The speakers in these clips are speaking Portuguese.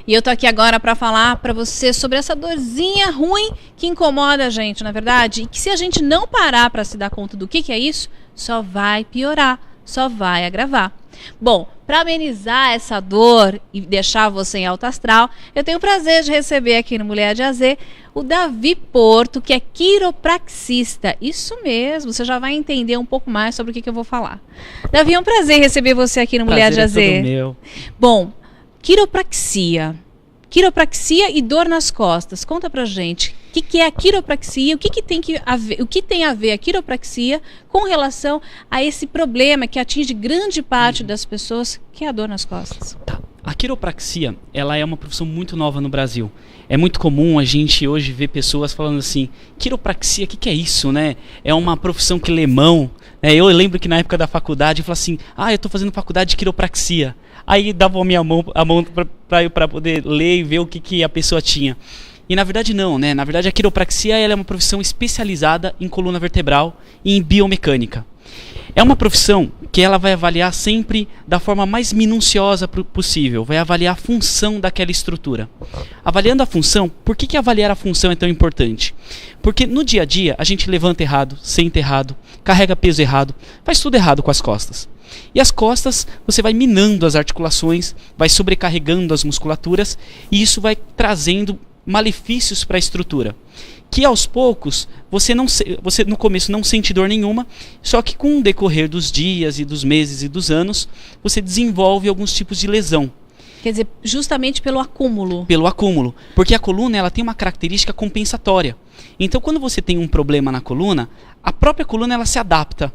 E eu tô aqui agora para falar para você sobre essa dorzinha ruim que incomoda a gente, na verdade, e que se a gente não parar para se dar conta do que é isso, só vai piorar, só vai agravar. Bom, para amenizar essa dor e deixar você em alto astral, eu tenho o prazer de receber aqui no Mulher de AZ o Davi Porto, que é quiropraxista. Isso mesmo, você já vai entender um pouco mais sobre o que eu vou falar. Davi, é um prazer receber você aqui no Mulher de AZ. Prazer é todo meu. Bom, quiropraxia e dor nas costas. Conta pra gente, o que é a quiropraxia, o que tem a ver a quiropraxia com relação a esse problema que atinge grande parte das pessoas, que é a dor nas costas. Tá. A quiropraxia, ela é uma profissão muito nova no Brasil. É muito comum a gente hoje ver pessoas falando assim, quiropraxia, o que é isso, né? É uma profissão que lê mão. Eu lembro que na época da faculdade eu falava assim, eu tô fazendo faculdade de quiropraxia. Aí dava a mão para poder ler e ver o que a pessoa tinha. E na verdade não, né? Na verdade a quiropraxia ela é uma profissão especializada em coluna vertebral e em biomecânica. É uma profissão que ela vai avaliar sempre da forma mais minuciosa possível, vai avaliar a função daquela estrutura. Avaliando a função, por que avaliar a função é tão importante? Porque no dia a dia a gente levanta errado, senta errado, carrega peso errado, faz tudo errado com as costas. E as costas, você vai minando as articulações, vai sobrecarregando as musculaturas e isso vai trazendo malefícios para a estrutura. Que aos poucos, você no começo não sente dor nenhuma, só que com o decorrer dos dias e dos meses e dos anos, você desenvolve alguns tipos de lesão. Quer dizer, justamente pelo acúmulo. Pelo acúmulo. Porque a coluna ela tem uma característica compensatória. Então, quando você tem um problema na coluna, a própria coluna ela se adapta.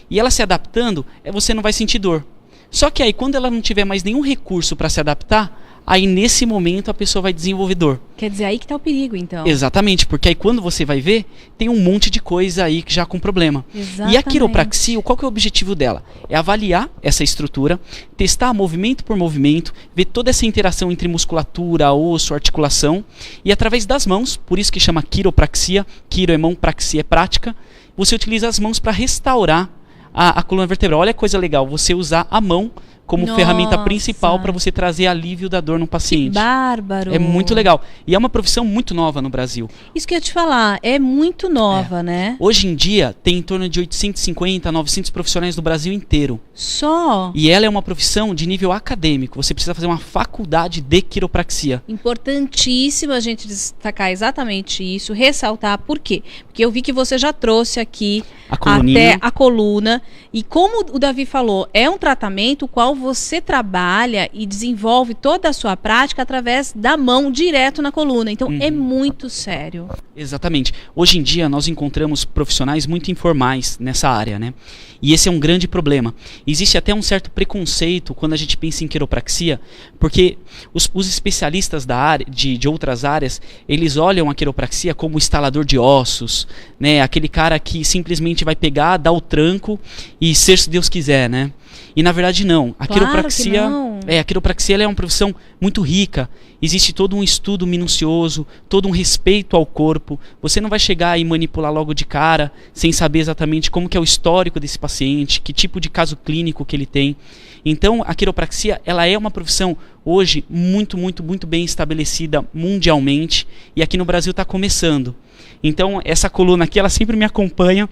E ela se adaptando, você não vai sentir dor. Só que aí, quando ela não tiver mais nenhum recurso para se adaptar, aí nesse momento a pessoa vai desenvolver dor. Quer dizer, aí que está o perigo, então. Exatamente, porque aí quando você vai ver, tem um monte de coisa aí que já com problema. Exatamente. E a quiropraxia, qual que é o objetivo dela? É avaliar essa estrutura, testar movimento por movimento, ver toda essa interação entre musculatura, osso, articulação, e através das mãos, por isso que chama quiropraxia, quiro é mão, praxia é prática, você utiliza as mãos para restaurar a coluna vertebral. Olha que coisa legal, você usar a mão como ferramenta principal para você trazer alívio da dor no paciente. Que bárbaro! É muito legal. E é uma profissão muito nova no Brasil. Isso que eu ia te falar, é muito nova, né? Hoje em dia, tem em torno de 850 a 900 profissionais no Brasil inteiro. Só? E ela é uma profissão de nível acadêmico. Você precisa fazer uma faculdade de quiropraxia. Importantíssimo a gente destacar exatamente isso, ressaltar. Por quê? Porque eu vi que você já trouxe aqui até a coluna. E como o Davi falou, é um tratamento qual você trabalha e desenvolve toda a sua prática através da mão direto na coluna. Então é muito sério. Exatamente. Hoje em dia nós encontramos profissionais muito informais nessa área, né? E esse é um grande problema. Existe até um certo preconceito quando a gente pensa em quiropraxia, porque os especialistas da área, de outras áreas, eles olham a quiropraxia como o instalador de ossos, né? Aquele cara que simplesmente vai pegar, dar o tranco e ser se Deus quiser, né? E na verdade não. A quiropraxia ela é uma profissão muito rica. Existe todo um estudo minucioso, todo um respeito ao corpo. Você não vai chegar e manipular logo de cara, sem saber exatamente como que é o histórico desse paciente, que tipo de caso clínico que ele tem. Então, a quiropraxia, ela é uma profissão hoje muito, muito, muito bem estabelecida mundialmente, e aqui no Brasil está começando. Então, essa coluna aqui, ela sempre me acompanha,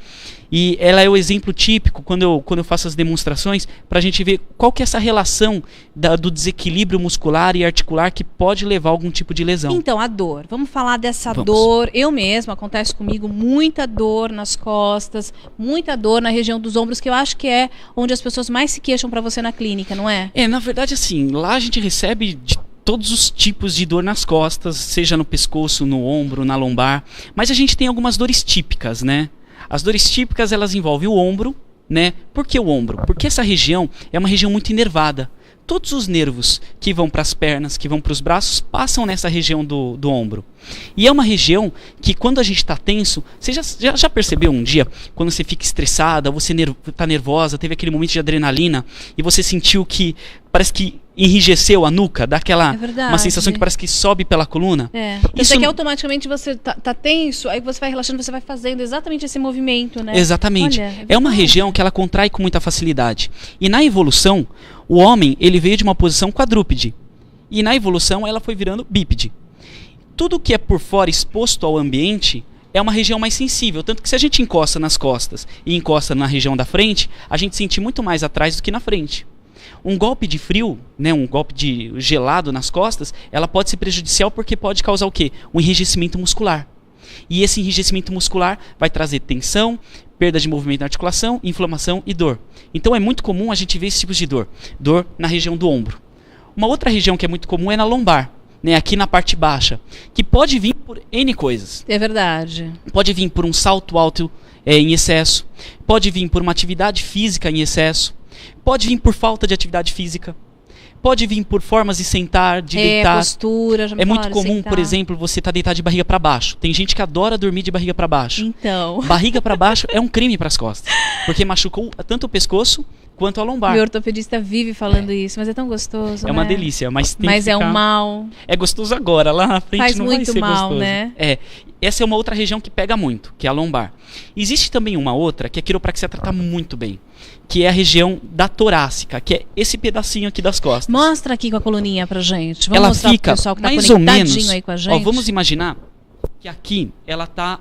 e ela é o exemplo típico, quando eu faço as demonstrações, para a gente ver qual que é essa relação do desequilíbrio muscular e articular que pode levar a algum tipo de lesão. Então, a dor. Vamos falar dessa dor. Eu mesma, acontece comigo, muita dor nas costas, muita dor na região dos ombros, que eu acho que é onde as pessoas mais se queixam para você na clínica, não é? Na verdade, assim, lá a gente recebe de todos os tipos de dor nas costas, seja no pescoço, no ombro, na lombar, mas a gente tem algumas dores típicas, né? As dores típicas, elas envolvem o ombro, né? Por que o ombro? Porque essa região é uma região muito inervada. Todos os nervos que vão para as pernas, que vão para os braços, passam nessa região do ombro. E é uma região que, quando a gente está tenso, você já percebeu um dia, quando você fica estressada, você está nervosa, teve aquele momento de adrenalina, e você sentiu que parece que enrijeceu a nuca, dá aquela uma sensação que parece que sobe pela coluna. Isso é que automaticamente você tá tenso, aí você vai relaxando, você vai fazendo exatamente esse movimento, né? Exatamente. Olha, é uma região que ela contrai com muita facilidade. E na evolução, o homem, ele veio de uma posição quadrúpede. E na evolução ela foi virando bípede. Tudo que é por fora exposto ao ambiente é uma região mais sensível, tanto que se a gente encosta nas costas e encosta na região da frente, a gente sente muito mais atrás do que na frente. Um golpe de frio, né, um golpe de gelado nas costas, ela pode ser prejudicial porque pode causar o quê? Um enrijecimento muscular. E esse enrijecimento muscular vai trazer tensão, perda de movimento na articulação, inflamação e dor. Então é muito comum a gente ver esses tipos de dor. Dor na região do ombro. Uma outra região que é muito comum é na lombar, né, aqui na parte baixa, que pode vir por N coisas. É verdade. Pode vir por um salto alto em excesso, pode vir por uma atividade física em excesso, pode vir por falta de atividade física, pode vir por formas de sentar, de deitar. Postura, já me é muito falaram, comum, sentar. por exemplo, você estar deitado de barriga para baixo. Tem gente que adora dormir de barriga para baixo. Então. Barriga para baixo é um crime para as costas, porque machucou tanto o pescoço quanto a lombar. Meu ortopedista vive falando isso, mas é tão gostoso, É uma delícia, mas tem Mas que ficar... é um mal. É gostoso agora, lá na frente Faz não muito vai ser mal, gostoso. né? Essa é uma outra região que pega muito, que é a lombar. Existe também uma outra que a quiropraxia trata muito bem, que é a região da torácica, que é esse pedacinho aqui das costas. Mostra aqui com a coluninha pra gente. Vamos Ela mostrar fica pro pessoal que tá mais ou conectadinho menos, aí com a gente. vamos imaginar que aqui ela tá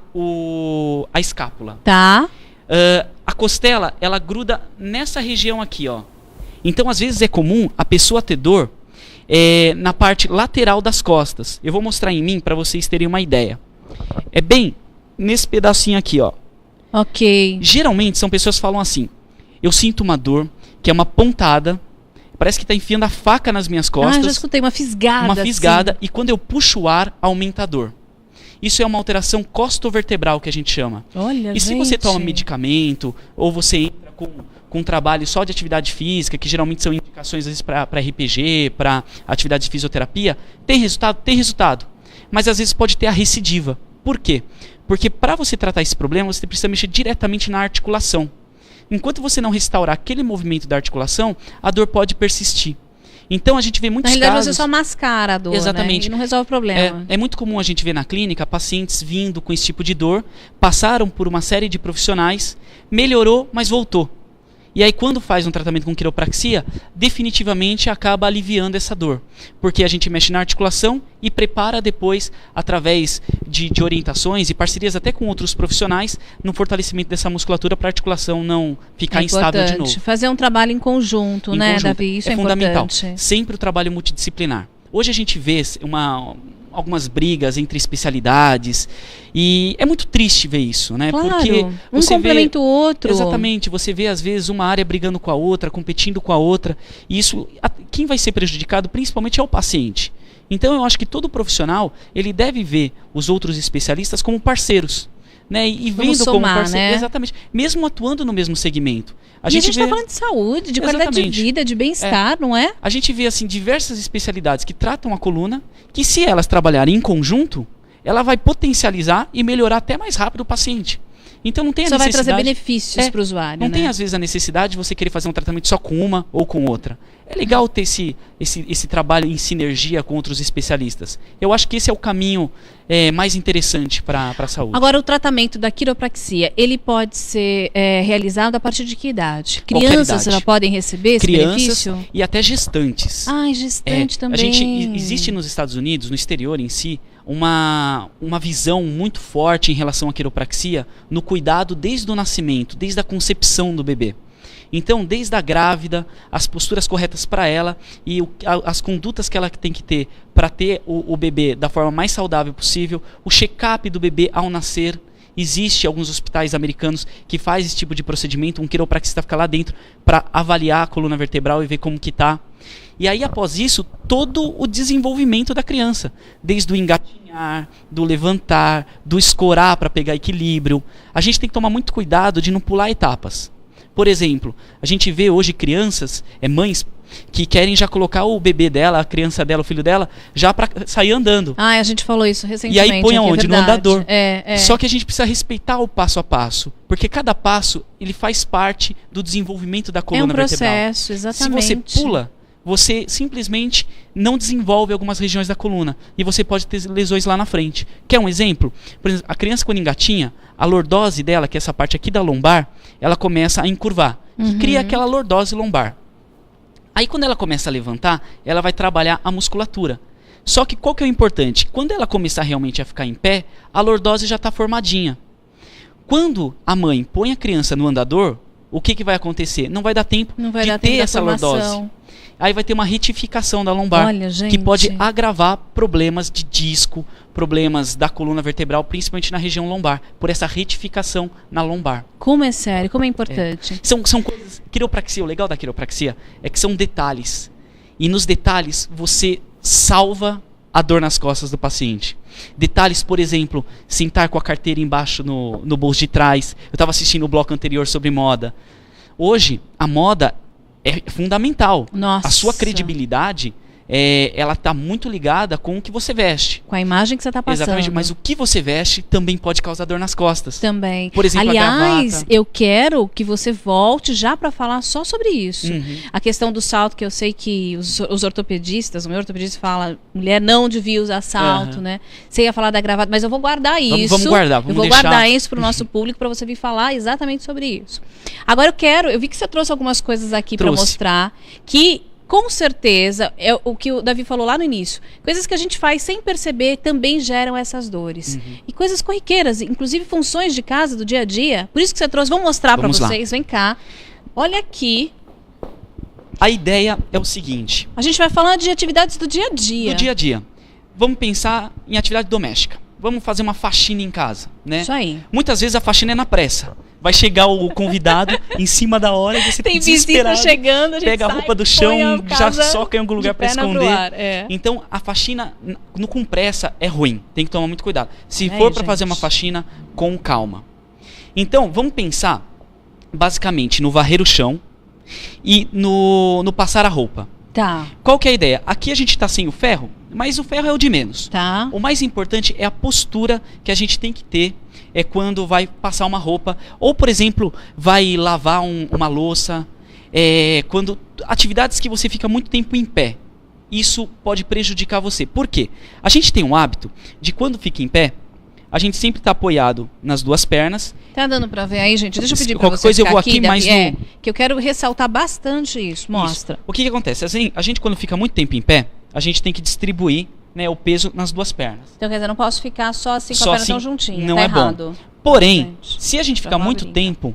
a escápula. Tá. A costela, ela gruda nessa região aqui, ó. Então, às vezes é comum a pessoa ter dor na parte lateral das costas. Eu vou mostrar em mim para vocês terem uma ideia. É bem nesse pedacinho aqui, ó. Ok. Geralmente são pessoas que falam assim: eu sinto uma dor, que é uma pontada, parece que está enfiando a faca nas minhas costas. Ah, já escutei, uma fisgada. Uma fisgada, assim. e quando eu puxo o ar, aumenta a dor. Isso é uma alteração costovertebral que a gente chama. Olha, E se você toma medicamento, ou você entra com um trabalho só de atividade física, que geralmente são indicações às vezes para RPG, para atividade de fisioterapia, tem resultado? Tem resultado. Mas às vezes pode ter a recidiva. Por quê? Porque para você tratar esse problema, você precisa mexer diretamente na articulação. Enquanto você não restaurar aquele movimento da articulação, a dor pode persistir. Então a gente vê muitos casos... Na realidade, você só mascara a dor, Exatamente. Né? E não resolve o problema. É muito comum a gente ver na clínica pacientes vindo com esse tipo de dor, passaram por uma série de profissionais, melhorou, mas voltou. E aí quando faz um tratamento com quiropraxia, definitivamente acaba aliviando essa dor. Porque a gente mexe na articulação e prepara depois, através de orientações e parcerias até com outros profissionais, no fortalecimento dessa musculatura para a articulação não ficar instável de novo. Fazer um trabalho em conjunto, né, Davi? Isso é fundamental. Importante. Sempre o trabalho multidisciplinar. Hoje a gente vê algumas brigas entre especialidades e é muito triste ver isso, né? Claro, porque um complementa o outro. Exatamente, você vê às vezes uma área brigando com a outra, competindo com a outra, e isso, quem vai ser prejudicado principalmente é o paciente. Então eu acho que todo profissional, ele deve ver os outros especialistas como parceiros, né? E vendo somar, como parceiro, né? Exatamente, mesmo atuando no mesmo segmento. A gente está falando de saúde, de qualidade de vida, de bem-estar, não é? A gente vê assim diversas especialidades que tratam a coluna, que se elas trabalharem em conjunto, ela vai potencializar e melhorar até mais rápido o paciente. Então não tem a necessidade... Só vai trazer benefícios para o usuário, Não né? tem às vezes a necessidade de você querer fazer um tratamento só com uma ou com outra. É legal ter esse trabalho em sinergia com outros especialistas. Eu acho que esse é o caminho mais interessante para a saúde. Agora, o tratamento da quiropraxia, ele pode ser realizado a partir de que idade? Crianças já podem receber esse benefício? E até gestantes. Gestante também. Existe nos Estados Unidos, no exterior em si, uma visão muito forte em relação à quiropraxia no cuidado desde o nascimento, desde a concepção do bebê. Então, desde a grávida, as posturas corretas para ela e as condutas que ela tem que ter para ter o bebê da forma mais saudável possível, o check-up do bebê ao nascer. Existe alguns hospitais americanos que fazem esse tipo de procedimento, um quiropraxista fica lá dentro para avaliar a coluna vertebral e ver como que está. E aí, após isso, todo o desenvolvimento da criança, desde o engatinhar, do levantar, do escorar para pegar equilíbrio. A gente tem que tomar muito cuidado de não pular etapas. Por exemplo, a gente vê hoje crianças, mães, que querem já colocar o bebê dela, a criança dela, o filho dela, já para sair andando. A gente falou isso recentemente. E aí põe aonde? No andador. É. Só que a gente precisa respeitar o passo a passo, porque cada passo ele faz parte do desenvolvimento da coluna vertebral. É um processo, exatamente. Se você pula, você simplesmente não desenvolve algumas regiões da coluna e você pode ter lesões lá na frente. Quer um exemplo? Por exemplo, a criança quando engatinha, a lordose dela, que é essa parte aqui da lombar, ela começa a encurvar e cria aquela lordose lombar. Aí quando ela começa a levantar, ela vai trabalhar a musculatura. Só que qual que é o importante? Quando ela começar realmente a ficar em pé, a lordose já está formadinha. Quando a mãe põe a criança no andador, o que vai acontecer? Não vai dar tempo de ter essa lordose. Aí vai ter uma retificação da lombar, que pode agravar problemas de disco, problemas da coluna vertebral, principalmente na região lombar, por essa retificação na lombar. Como é sério, como é importante. São coisas... Quiropraxia, o legal da quiropraxia é que são detalhes. E nos detalhes você salva a dor nas costas do paciente. Detalhes, por exemplo, sentar com a carteira embaixo no bolso de trás. Eu estava assistindo o bloco anterior sobre moda. Hoje, a moda é fundamental. Nossa. A sua credibilidade, ela está muito ligada com o que você veste. Com a imagem que você está passando. Exatamente, mas o que você veste também pode causar dor nas costas. Também. Por exemplo, aliás, a gravata. eu quero que você volte já para falar só sobre isso. A questão do salto, que eu sei que os ortopedistas, o meu ortopedista fala, mulher não devia usar salto, né? Você ia falar da gravata, mas eu vou guardar isso. Vamos guardar, vamos deixar. Guardar isso para o nosso público, para você vir falar exatamente sobre isso. Agora eu vi que você trouxe algumas coisas aqui para mostrar que com certeza, é o que o Davi falou lá no início. Coisas que a gente faz sem perceber também geram essas dores. E coisas corriqueiras, inclusive funções de casa, do dia a dia. Por isso que você trouxe, vamos mostrar para vocês. Vem cá. Olha aqui. A ideia é o seguinte. A gente vai falar de atividades do dia a dia. Do dia a dia. Vamos pensar em atividade doméstica. Vamos fazer uma faxina em casa, né? Isso aí. Muitas vezes a faxina é na pressa. Vai chegar o convidado em cima da hora e você tem visita chegando, a gente pega a roupa do chão, já soca em algum lugar para esconder. Então a faxina com pressa é ruim, tem que tomar muito cuidado. Se for para fazer uma faxina, com calma. Então vamos pensar basicamente no varrer o chão e no passar a roupa. Tá. Qual que é a ideia? Aqui a gente está sem o ferro, mas o ferro é o de menos. Tá. O mais importante é a postura que a gente tem que ter quando vai passar uma roupa. Ou, por exemplo, vai lavar uma louça. Atividades que você fica muito tempo em pé. Isso pode prejudicar você. Por quê? A gente tem um hábito de quando fica em pé, a gente sempre está apoiado nas duas pernas. Tá dando para ver aí, gente? Deixa eu pedir para você coisa eu vou aqui mais que eu quero ressaltar bastante isso. Mostra. Isso. O que acontece? A gente quando fica muito tempo em pé, a gente tem que distribuir, né, o peso nas duas pernas. Então, quer dizer, não posso ficar só assim com a perna tão juntinha. Não tá é errado. bom. Porém, se a gente ficar muito tempo,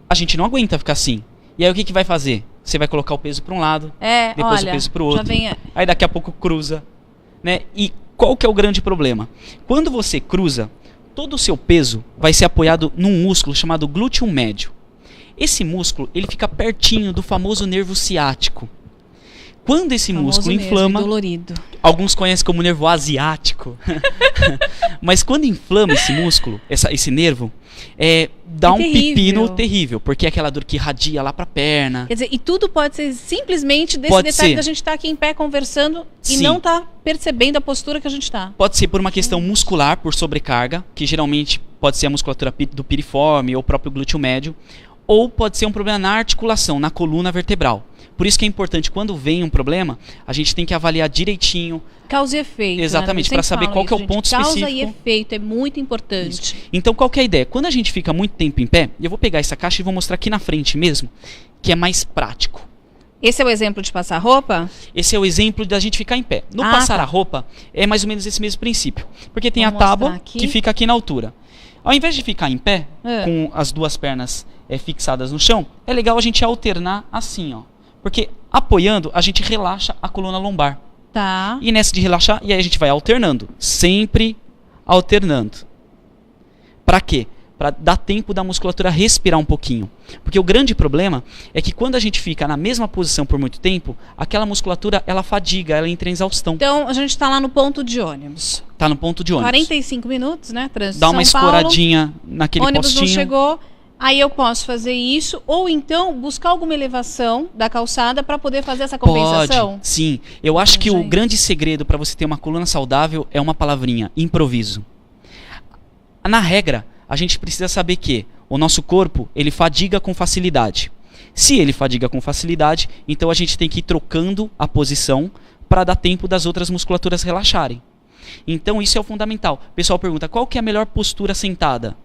a gente não aguenta ficar assim. E aí o que vai fazer? Você vai colocar o peso para um lado, depois o peso para o outro. Aí daqui a pouco cruza, né? E qual que é o grande problema? Quando você cruza, todo o seu peso vai ser apoiado num músculo chamado glúteo médio. Esse músculo, ele fica pertinho do famoso nervo ciático. Quando esse músculo inflama, dolorido. Alguns conhecem como nervo asiático, mas quando inflama esse músculo, esse nervo, dá um pepino terrível, porque é aquela dor que irradia lá pra perna. Quer dizer, e tudo pode ser simplesmente desse detalhe da gente estar aqui em pé conversando e não tá percebendo a postura que a gente tá. Pode ser por uma questão muscular, por sobrecarga, que geralmente pode ser a musculatura do piriforme ou o próprio glúteo médio, ou pode ser um problema na articulação, na coluna vertebral. Por isso que é importante, quando vem um problema, a gente tem que avaliar direitinho. Causa e efeito. Exatamente, para saber qual que é o ponto específico. Causa e efeito é muito importante. Isso. Então, qual que é a ideia? Quando a gente fica muito tempo em pé, eu vou pegar essa caixa e vou mostrar aqui na frente mesmo, que é mais prático. Esse é o exemplo de passar roupa? Esse é o exemplo da gente ficar em pé. No passar a roupa, é mais ou menos esse mesmo princípio. Porque tem a tábua que fica aqui na altura. Ao invés de ficar em pé, com as duas pernas fixadas no chão, é legal a gente alternar assim, ó. Porque apoiando, a gente relaxa a coluna lombar. Tá. E nessa de relaxar, e aí a gente vai alternando. Sempre alternando. Pra quê? Pra dar tempo da musculatura respirar um pouquinho. Porque o grande problema é que quando a gente fica na mesma posição por muito tempo, aquela musculatura, ela fadiga, ela entra em exaustão. Então, a gente tá lá no ponto de ônibus. Tá no ponto de ônibus. 45 minutos, né? Trânsito Dá uma São Paulo, escoradinha naquele ônibus postinho. Não chegou. Aí eu posso fazer isso, ou então buscar alguma elevação da calçada para poder fazer essa compensação? Pode, sim. Eu acho que o grande segredo para você ter uma coluna saudável é uma palavrinha: improviso. Na regra, a gente precisa saber que o nosso corpo, ele fadiga com facilidade. Se ele fadiga com facilidade, então a gente tem que ir trocando a posição para dar tempo das outras musculaturas relaxarem. Então isso é o fundamental. O pessoal pergunta, qual que é a melhor postura sentada?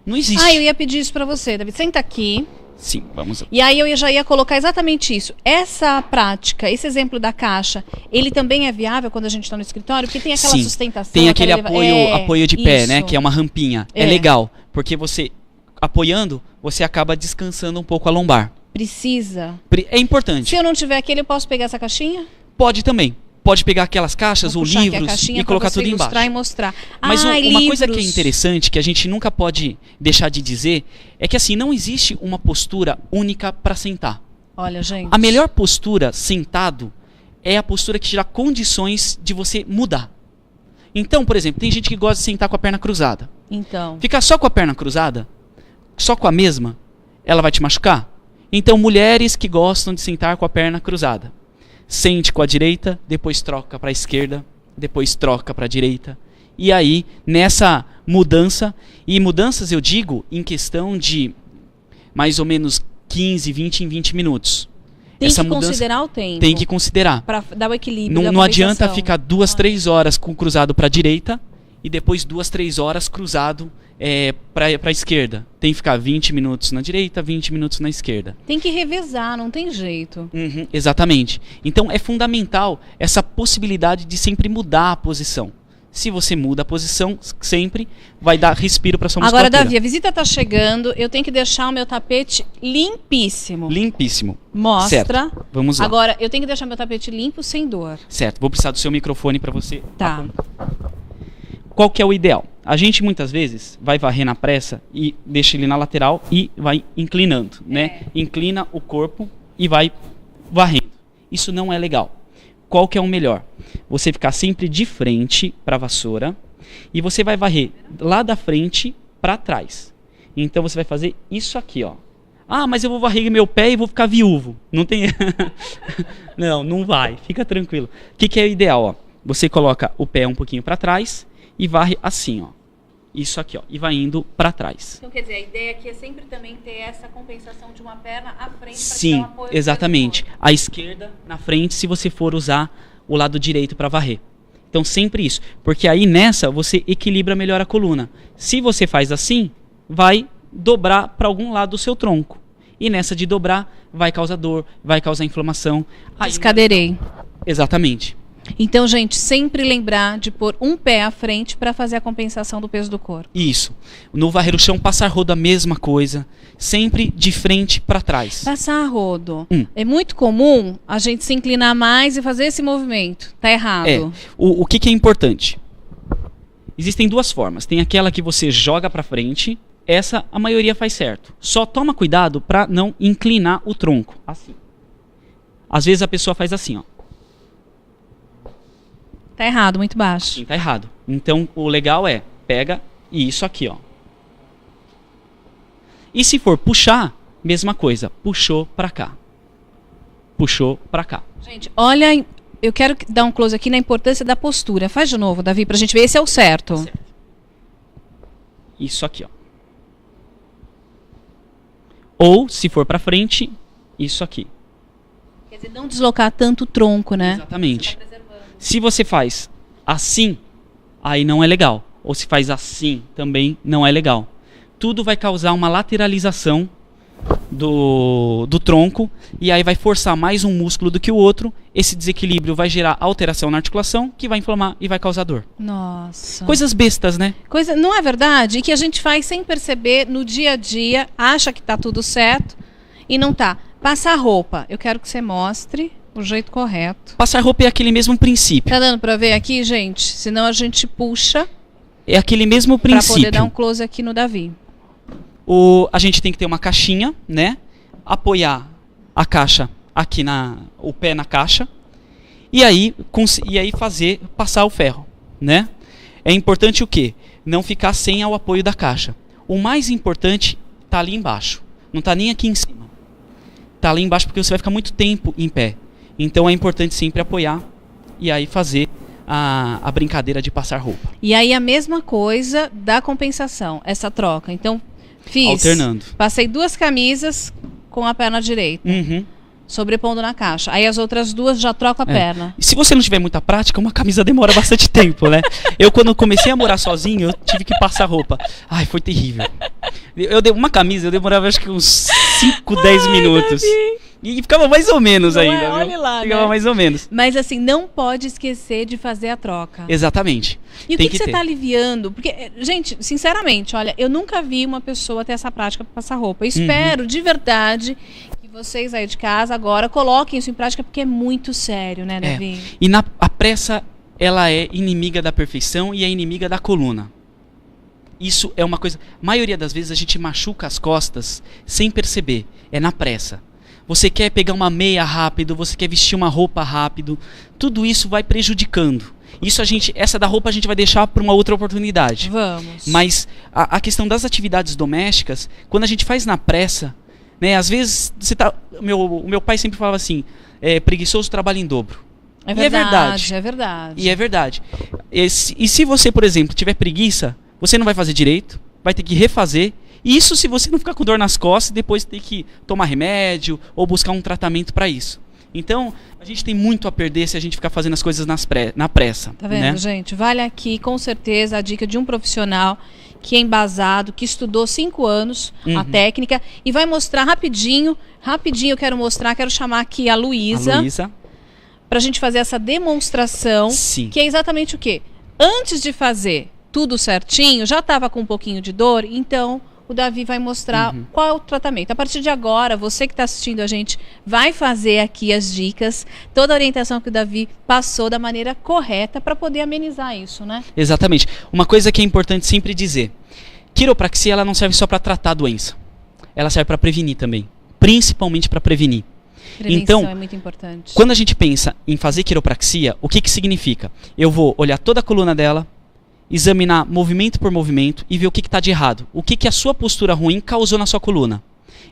Não existe. Eu ia pedir isso pra você, David. Senta aqui. Sim, vamos lá. E aí eu já ia colocar exatamente isso. Essa prática, esse exemplo da caixa, ele também é viável quando a gente está no escritório? Porque tem aquela Sim, sustentação. tem aquele aquela apoio de pé, isso. né? Que é uma rampinha. É legal, porque você, apoiando, você acaba descansando um pouco a lombar. Precisa. É importante. Se eu não tiver aquele, eu posso pegar essa caixinha? Pode também. Pode pegar aquelas caixas ou livros e colocar tudo embaixo. E mostrar. Mas uma coisa que é interessante, que a gente nunca pode deixar de dizer, é que assim, não existe uma postura única para sentar. Olha, gente. A melhor postura sentado é a postura que te dá condições de você mudar. Então, por exemplo, tem gente que gosta de sentar com a perna cruzada. Então. Ficar só com a perna cruzada, só com a mesma, ela vai te machucar? Então, mulheres que gostam de sentar com a perna cruzada. Sente com a direita, depois troca para a esquerda, depois troca para a direita. E aí, nessa mudança, e mudanças eu digo em questão de mais ou menos 15, 20 em 20 minutos. Tem que considerar o tempo. Tem que considerar. Para dar o equilíbrio. Não adianta ficar 2, 3 horas com cruzado para a direita e depois 2, 3 horas cruzado para a esquerda. Tem que ficar 20 minutos na direita, 20 minutos na esquerda. Tem que revezar, não tem jeito. Exatamente. Então é fundamental essa possibilidade de sempre mudar a posição. Se você muda a posição, sempre vai dar respiro para sua musculatura. Agora, Davi, a visita está chegando, eu tenho que deixar o meu tapete limpíssimo. Limpíssimo. Mostra. Certo. Vamos lá. Agora, eu tenho que deixar meu tapete limpo, sem dor. Certo. Vou precisar do seu microfone para você. Tá. Qual que é o ideal? A gente muitas vezes vai varrer na pressa e deixa ele na lateral e vai inclinando, né? Inclina o corpo e vai varrendo. Isso não é legal. Qual que é o melhor? Você ficar sempre de frente para a vassoura e você vai varrer lá da frente para trás. Então você vai fazer isso aqui, ó. Ah, mas eu vou varrer meu pé e vou ficar viúvo. Não tem... não vai. Fica tranquilo. O que é o ideal, ó? Você coloca o pé um pouquinho para trás e varre assim, ó. Isso aqui, ó. E vai indo para trás. Então, quer dizer, a ideia aqui é sempre também ter essa compensação de uma perna à frente. Sim, para apoio exatamente. A esquerda na frente se você for usar o lado direito para varrer. Então, sempre isso. Porque aí nessa você equilibra melhor a coluna. Se você faz assim, vai dobrar para algum lado do seu tronco. E nessa de dobrar, vai causar dor, vai causar inflamação. Escadeirei. Exatamente. Então, gente, sempre lembrar de pôr um pé à frente para fazer a compensação do peso do corpo. Isso. No varrer o chão, passar rodo a mesma coisa. Sempre de frente para trás. Passar rodo. É muito comum a gente se inclinar mais e fazer esse movimento. Tá errado. O que é importante? Existem duas formas. Tem aquela que você joga para frente. Essa a maioria faz certo. Só toma cuidado para não inclinar o tronco. Assim. Às vezes a pessoa faz assim, ó. Tá errado, muito baixo. Sim, tá errado. Então, o legal é, pega isso aqui, ó. E se for puxar, mesma coisa. Puxou pra cá. Puxou pra cá. Gente, olha, eu quero dar um close aqui na importância da postura. Faz de novo, Davi, pra gente ver. Esse é o certo. Certo. Isso aqui, ó. Ou, se for pra frente, isso aqui. Quer dizer, não deslocar tanto o tronco, né? Exatamente. Se você faz assim, aí não é legal. Ou se faz assim, também não é legal. Tudo vai causar uma lateralização do tronco e aí vai forçar mais um músculo do que o outro. Esse desequilíbrio vai gerar alteração na articulação que vai inflamar e vai causar dor. Nossa. Coisas bestas, né? Não é verdade? E que a gente faz sem perceber no dia a dia, acha que tá tudo certo e não tá. Passar roupa. Eu quero que você mostre o jeito correto. Passar roupa é aquele mesmo princípio. Tá dando pra ver aqui, gente? Senão a gente puxa. É aquele mesmo princípio. Pra poder dar um close aqui no Davi. A gente tem que ter uma caixinha, né? Apoiar a caixa aqui o pé na caixa. E aí passar o ferro, né? É importante o quê? Não ficar sem o apoio da caixa. O mais importante tá ali embaixo. Não tá nem aqui em cima. Tá ali embaixo porque você vai ficar muito tempo em pé. Então é importante sempre apoiar e aí fazer a brincadeira de passar roupa. E aí a mesma coisa da compensação, essa troca. Então, alternando. Passei 2 camisas com a perna direita, sobrepondo na caixa. Aí as outras 2 já troco a perna. E se você não tiver muita prática, uma camisa demora bastante tempo, né? Eu, quando comecei a morar sozinho, eu tive que passar roupa. Ai, foi terrível. Eu dei uma camisa, eu demorava acho que uns 5, 10 minutos. E ficava mais ou menos Não ainda. é? Olha lá, ficava né? mais ou menos. Mas assim, não pode esquecer de fazer a troca. Exatamente. E o Tem que você ter. está aliviando? Porque, gente, sinceramente, olha, eu nunca vi uma pessoa ter essa prática para passar roupa. Eu espero, de verdade, que vocês aí de casa agora coloquem isso em prática, porque é muito sério, né, Davi? E a pressa, ela é inimiga da perfeição e é inimiga da coluna. Isso é uma coisa... A maioria das vezes a gente machuca as costas sem perceber. É na pressa. Você quer pegar uma meia rápido, você quer vestir uma roupa rápido. Tudo isso vai prejudicando. Essa da roupa a gente vai deixar para uma outra oportunidade. Vamos. Mas a questão das atividades domésticas, quando a gente faz na pressa, né, às vezes o meu pai sempre falava assim, preguiçoso trabalha em dobro. É E é verdade, verdade. é verdade. E é verdade. E se você, por exemplo, tiver preguiça, você não vai fazer direito, vai ter que refazer. Isso se você não ficar com dor nas costas e depois ter que tomar remédio ou buscar um tratamento para isso. Então, a gente tem muito a perder se a gente ficar fazendo as coisas na pressa. Tá vendo, né? gente? Vale aqui, com certeza, a dica de um profissional que é embasado, que estudou 5 anos a técnica e vai mostrar rapidinho, eu quero chamar aqui a Luísa, pra gente fazer essa demonstração. Sim. Que é exatamente o quê? Antes de fazer tudo certinho, já estava com um pouquinho de dor, então o Davi vai mostrar qual é o tratamento. A partir de agora, você que está assistindo a gente vai fazer aqui as dicas, toda a orientação que o Davi passou da maneira correta para poder amenizar isso, né? Exatamente. Uma coisa que é importante sempre dizer, quiropraxia ela não serve só para tratar a doença, ela serve para prevenir também, principalmente para prevenir. Prevenção então, é muito importante. Quando a gente pensa em fazer quiropraxia, o que significa? Eu vou olhar toda a coluna dela, examinar movimento por movimento e ver o que está de errado. O que a sua postura ruim causou na sua coluna.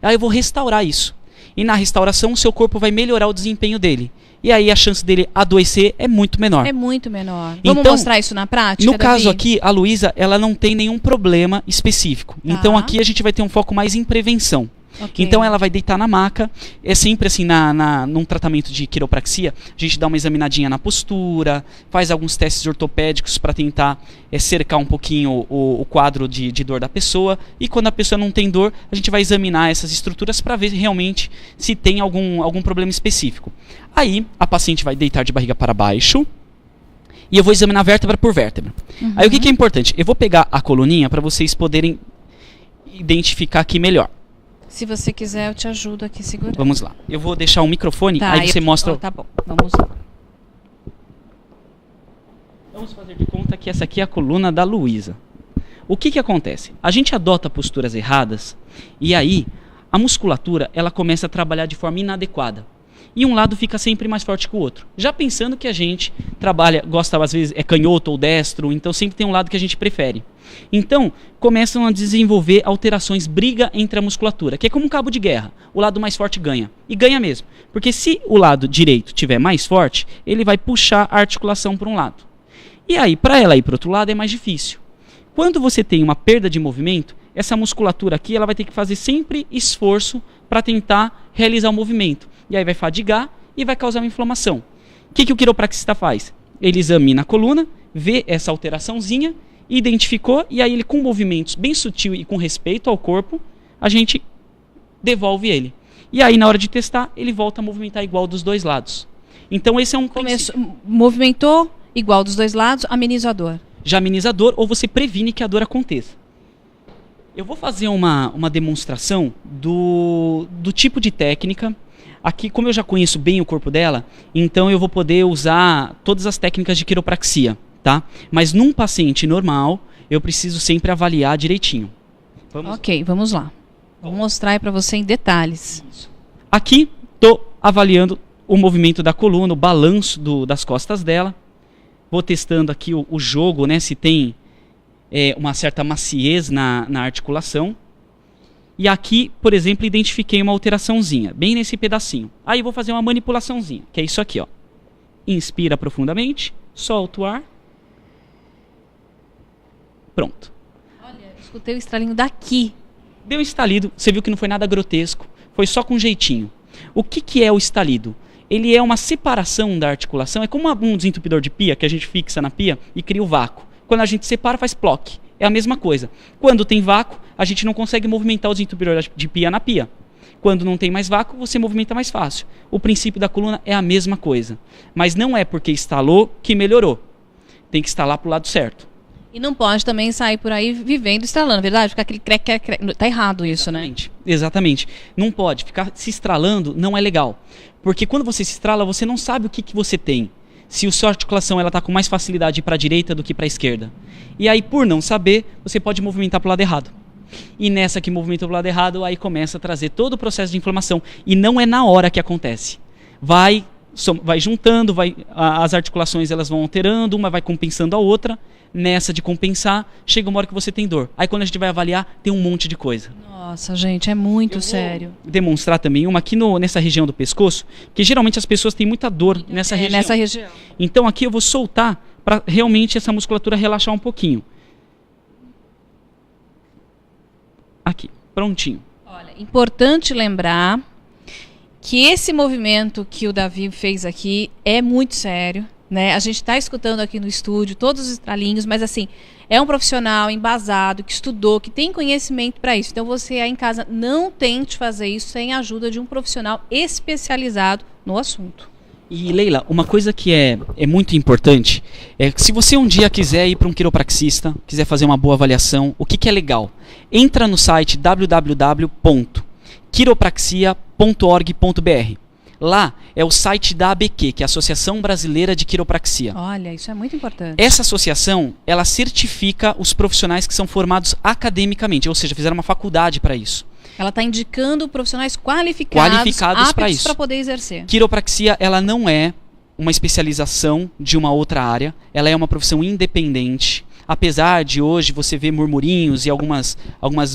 Aí eu vou restaurar isso. E na restauração o seu corpo vai melhorar o desempenho dele. E aí a chance dele adoecer é muito menor. É muito menor. Então, Vamos mostrar isso na prática, no caso Davi? aqui, a Luísa, ela não tem nenhum problema específico. Tá. Então aqui a gente vai ter um foco mais em prevenção. Ok. Então ela vai deitar na maca. É sempre assim, num tratamento de quiropraxia, a gente dá uma examinadinha na postura, faz alguns testes ortopédicos para tentar cercar um pouquinho o quadro de dor da pessoa. E quando a pessoa não tem dor, a gente vai examinar essas estruturas para ver realmente se tem algum problema específico. Aí a paciente vai deitar de barriga para baixo e eu vou examinar vértebra por vértebra. Aí o que é importante? Eu vou pegar a coluninha para vocês poderem identificar aqui melhor. Se você quiser, eu te ajudo aqui segurando. Vamos lá. Eu vou deixar o microfone, Tá, aí você mostra... Tá bom, vamos lá. Vamos fazer de conta que essa aqui é a coluna da Luísa. O que acontece? A gente adota posturas erradas e aí a musculatura ela começa a trabalhar de forma inadequada. E um lado fica sempre mais forte que o outro. Já pensando que a gente gosta às vezes, é canhoto ou destro, então sempre tem um lado que a gente prefere. Então, começam a desenvolver alterações, briga entre a musculatura, que é como um cabo de guerra. O lado mais forte ganha. E ganha mesmo. Porque se o lado direito tiver mais forte, ele vai puxar a articulação para um lado. E aí, para ela ir para o outro lado, é mais difícil. Quando você tem uma perda de movimento, essa musculatura aqui ela vai ter que fazer sempre esforço para tentar realizar o movimento. E aí vai fadigar e vai causar uma inflamação. O que o quiropraxista faz? Ele examina a coluna, vê essa alteraçãozinha, identificou, e aí ele com movimentos bem sutil e com respeito ao corpo, a gente devolve ele. E aí na hora de testar, ele volta a movimentar igual dos dois lados. Então esse é um princípio. Movimentou igual dos dois lados, ameniza a dor. Já ameniza a dor ou você previne que a dor aconteça. Eu vou fazer uma demonstração do tipo de técnica. Aqui, como eu já conheço bem o corpo dela, então eu vou poder usar todas as técnicas de quiropraxia, tá? Mas num paciente normal, eu preciso sempre avaliar direitinho. Ok, vamos lá. Vou mostrar aí para você em detalhes. Isso. Aqui, estou avaliando o movimento da coluna, o balanço das costas dela. Vou testando aqui o jogo, né? Se tem uma certa maciez na articulação. E aqui, por exemplo, identifiquei uma alteraçãozinha, bem nesse pedacinho. Aí eu vou fazer uma manipulaçãozinha, que é isso aqui, ó. Inspira profundamente, solta o ar. Pronto. Olha, escutei o estalinho daqui. Deu um estalido, você viu que não foi nada grotesco, foi só com jeitinho. O que é o estalido? Ele é uma separação da articulação, é como um desentupidor de pia, que a gente fixa na pia e cria o vácuo. Quando a gente separa, faz ploque. É a mesma coisa. Quando tem vácuo, a gente não consegue movimentar o desentupidor de pia na pia. Quando não tem mais vácuo, você movimenta mais fácil. O princípio da coluna é a mesma coisa. Mas não é porque instalou que melhorou. Tem que instalar para o lado certo. E não pode também sair por aí vivendo estralando, verdade? Ficar aquele crec. Tá errado isso, Exatamente. Né? Exatamente. Não pode. Ficar se estralando não é legal. Porque quando você se estrala, você não sabe o que você tem. Se a sua articulação está com mais facilidade para a direita do que para a esquerda. E aí, por não saber, você pode movimentar para o lado errado. E nessa que movimenta para o lado errado, aí começa a trazer todo o processo de inflamação. E não é na hora que acontece. Vai juntando, as articulações elas vão alterando, uma vai compensando a outra. Nessa de compensar, chega uma hora que você tem dor. Aí quando a gente vai avaliar, tem um monte de coisa. Nossa, gente, é muito sério. Vou demonstrar também uma aqui nessa região do pescoço, que geralmente as pessoas têm muita dor nessa região. Nessa região. Então aqui eu vou soltar para realmente essa musculatura relaxar um pouquinho. Aqui, prontinho. Olha, importante lembrar que esse movimento que o Davi fez aqui é muito sério, né? A gente está escutando aqui no estúdio todos os estralinhos, mas assim, é um profissional embasado, que estudou, que tem conhecimento para isso. Então você aí em casa não tente fazer isso sem a ajuda de um profissional especializado no assunto. E Leila, uma coisa que é muito importante é que se você um dia quiser ir para um quiropraxista, quiser fazer uma boa avaliação, o que é legal? Entra no site www.quiropraxia.org.br. Lá é o site da ABQ, que é a Associação Brasileira de Quiropraxia. Olha, isso é muito importante. Essa associação, ela certifica os profissionais que são formados academicamente, ou seja, fizeram uma faculdade para isso. Ela está indicando profissionais qualificados para isso, para poder exercer. Quiropraxia, ela não é uma especialização de uma outra área, ela é uma profissão independente. Apesar de hoje você ver murmurinhos e algumas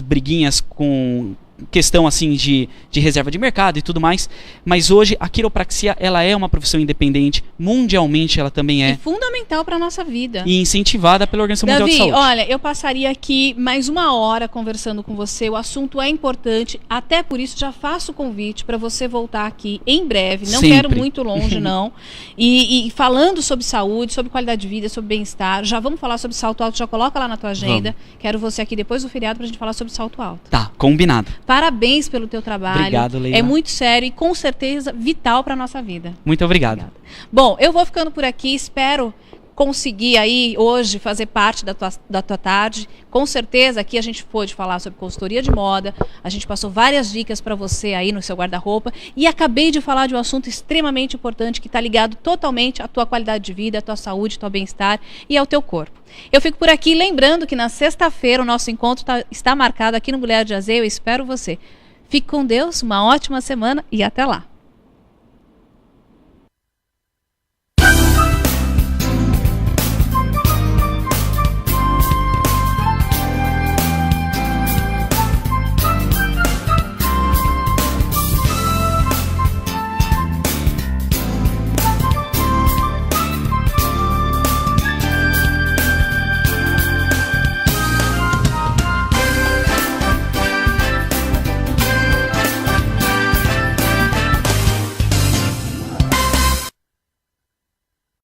briguinhas com questão assim de reserva de mercado e tudo mais, mas hoje a quiropraxia ela é uma profissão independente, mundialmente ela também é. E fundamental para a nossa vida. E incentivada pela Organização Davi, Mundial de Saúde. Olha, eu passaria aqui mais uma hora conversando com você, o assunto é importante, até por isso já faço o convite para você voltar aqui em breve, não Sempre. Quero muito longe não, e falando sobre saúde, sobre qualidade de vida, sobre bem-estar, já vamos falar sobre salto alto, já coloca lá na tua agenda, quero você aqui depois do feriado para a gente falar sobre salto alto. Tá, combinado. Parabéns pelo teu trabalho. Obrigado, Leila. É muito sério e com certeza vital para a nossa vida. Muito obrigado. Bom, eu vou ficando por aqui, espero conseguir aí hoje fazer parte da tua tarde. Com certeza aqui a gente pôde falar sobre consultoria de moda, a gente passou várias dicas para você aí no seu guarda-roupa e acabei de falar de um assunto extremamente importante que está ligado totalmente à tua qualidade de vida, à tua saúde, ao teu bem-estar e ao teu corpo. Eu fico por aqui lembrando que na sexta-feira o nosso encontro está marcado aqui no Mulher de AZ, eu espero você. Fique com Deus, uma ótima semana e até lá.